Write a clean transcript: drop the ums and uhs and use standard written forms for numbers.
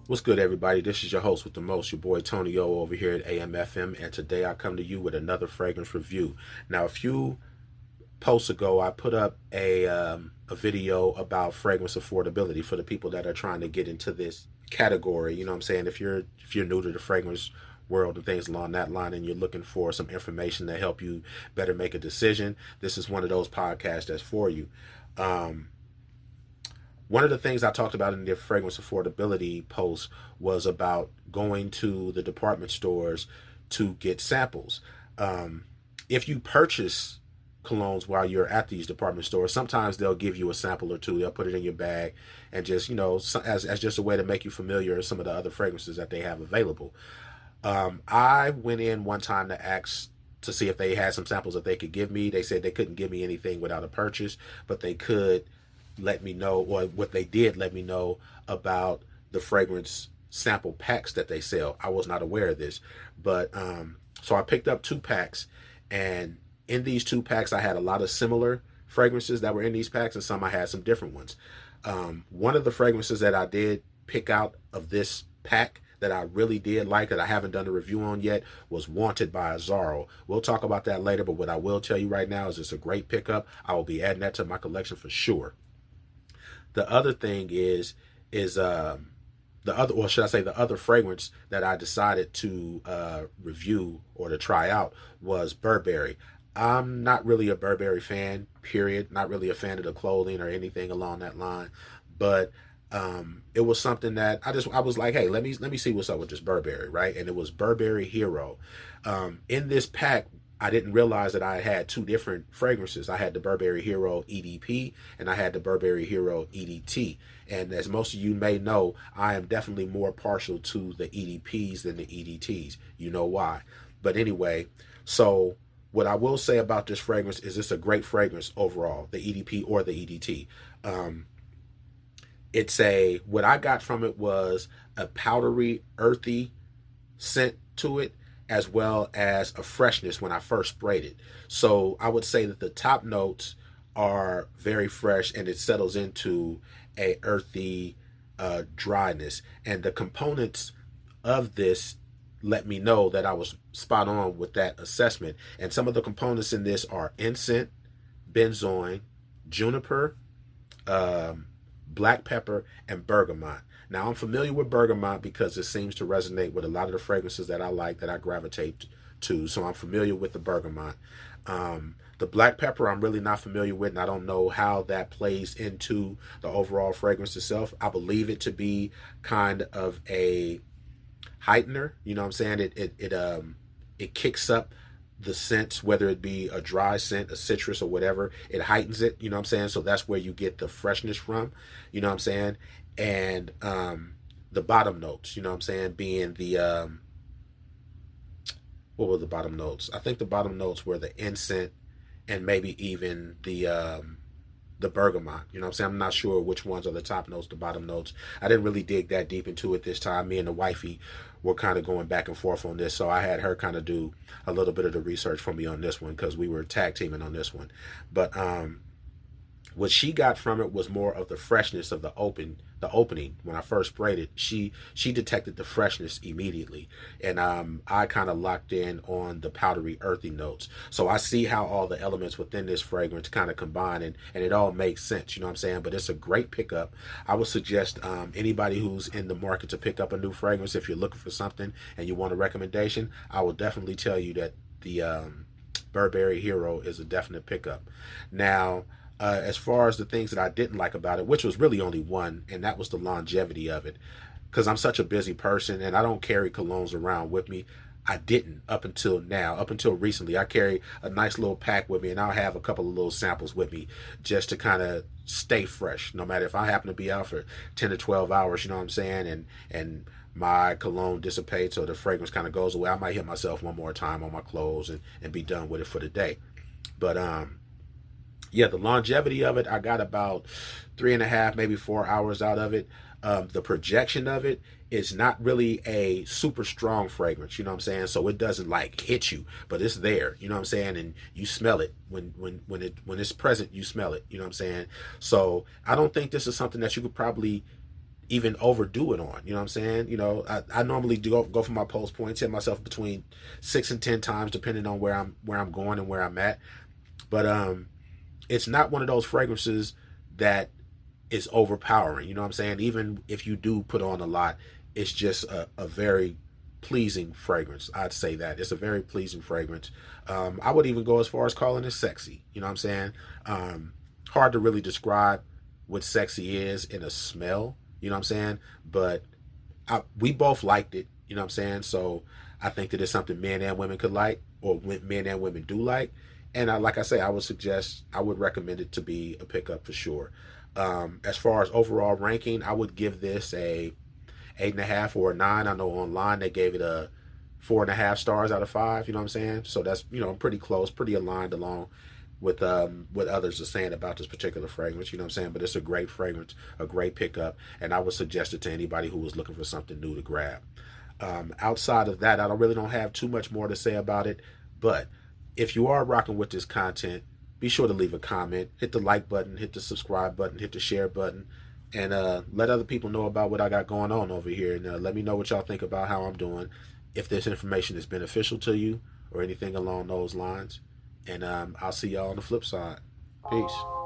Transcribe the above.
What's good, everybody? This is your host with the most, your boy Tony O over here at AMFM, and today I come to you with another fragrance review. Now, a few posts ago, I put up a video about fragrance affordability for the people that are trying to get into this category. You know what I'm saying? If you're new to the fragrance world and things along that line, and you're looking for some information to help you better make a decision, this is one of those podcasts that's for you. One of the things I talked about in the fragrance affordability post was about going to the department stores to get samples. If you purchase colognes while you're at these department stores, sometimes they'll give you a sample or two. They'll put it in your bag and just, as just a way to make you familiar with some of the other fragrances that they have available. I went in one time to ask to see if they had some samples that they could give me. They said they couldn't give me anything without a purchase, but they could let me know, or what they did let me know about the fragrance sample packs that they sell. I was not aware of this, but so I picked up 2 packs, and in these 2 packs I had a lot of similar fragrances that were in these packs, and some I had some different ones. One of the fragrances that I did pick out of this pack that I really did like, that I haven't done a review on yet, was Wanted by Azzaro. We'll talk about that later, but what I will tell you right now is it's a great pickup. I will be adding that to my collection for sure. The other thing is the other fragrance that I decided to review or to try out was Burberry. I'm not really a Burberry fan, period. Not really a fan of the clothing or anything along that line, but it was something that I was like, hey, let me see what's up with this Burberry, right? And it was Burberry Hero. In this pack, I didn't realize that I had 2 different fragrances. I had the Burberry Hero EDP and I had the Burberry Hero EDT. And as most of you may know, I am definitely more partial to the EDPs than the EDTs. You know why. But anyway, so what I will say about this fragrance is it's a great fragrance overall, the EDP or the EDT. What I got from it was a powdery, earthy scent to it, as well as a freshness when I first sprayed it. So I would say that the top notes are very fresh, and it settles into a earthy dryness. And the components of this let me know that I was spot on with that assessment. And some of the components in this are incense, benzoin, juniper, black pepper, and bergamot. Now, I'm familiar with bergamot because it seems to resonate with a lot of the fragrances that I like, that I gravitate to. So I'm familiar with the bergamot. The black pepper I'm really not familiar with, and I don't know how that plays into the overall fragrance itself. I believe it to be kind of a heightener. You know what I'm saying? It kicks up the scent, whether it be a dry scent, a citrus, or whatever. It heightens it, you know what I'm saying? So that's where you get the freshness from, you know what I'm saying? And the bottom notes, you know what I'm saying, being the what were the bottom notes? I think the bottom notes were the incense and maybe even the bergamot. You know what I'm saying? I'm not sure which ones are the top notes, the bottom notes. I didn't really dig that deep into it this time. Me and the wifey were kind of going back and forth on this, so I had her kind of do a little bit of the research for me on this one, because we were tag teaming on this one. But what she got from it was more of the freshness of the opening. When I first sprayed it, she detected the freshness immediately, and I kind of locked in on the powdery, earthy notes. So I see how all the elements within this fragrance kind of combine, and it all makes sense, you know what I'm saying? But it's a great pickup. I would suggest anybody who's in the market to pick up a new fragrance, if you're looking for something and you want a recommendation, I will definitely tell you that the Burberry Hero is a definite pickup. Now, as far as the things that I didn't like about it, which was really only one, and that was the longevity of it. Because I'm such a busy person and I don't carry colognes around with me. I didn't up until now. Up until recently, I carry a nice little pack with me, and I'll have a couple of little samples with me just to kind of stay fresh. No matter if I happen to be out for 10 to 12 hours, you know what I'm saying, and my cologne dissipates or the fragrance kind of goes away, I might hit myself one more time on my clothes and be done with it for the day. But yeah, the longevity of it, I got about 3.5, maybe 4 hours out of it. The projection of it is not really a super strong fragrance, you know what I'm saying? So it doesn't like hit you, but it's there, you know what I'm saying? And you smell it when it's present, you smell it, you know what I'm saying? So I don't think this is something that you could probably even overdo it on, you know what I'm saying? I normally do go for my pulse points, hit myself between 6 and 10 times, depending on where I'm going and where I'm at. But it's not one of those fragrances that is overpowering. You know what I'm saying? Even if you do put on a lot, it's just a very pleasing fragrance. I'd say that. It's a very pleasing fragrance. I would even go as far as calling it sexy. You know what I'm saying? Hard to really describe what sexy is in a smell. You know what I'm saying? But we both liked it. You know what I'm saying? So I think that it's something men and women could like, or men and women do like. And like I say, I would recommend it to be a pickup for sure. As far as overall ranking, I would give this a 8.5 or a 9. I know online they gave it a 4.5 stars out of 5. You know what I'm saying? So that's pretty close, pretty aligned along with what others are saying about this particular fragrance. You know what I'm saying? But it's a great fragrance, a great pickup, and I would suggest it to anybody who was looking for something new to grab. Outside of that, I don't have too much more to say about it. But if you are rocking with this content, be sure to leave a comment, hit the like button, hit the subscribe button, hit the share button, and let other people know about what I got going on over here. And let me know what y'all think about how I'm doing, if this information is beneficial to you or anything along those lines. And I'll see y'all on the flip side. Peace.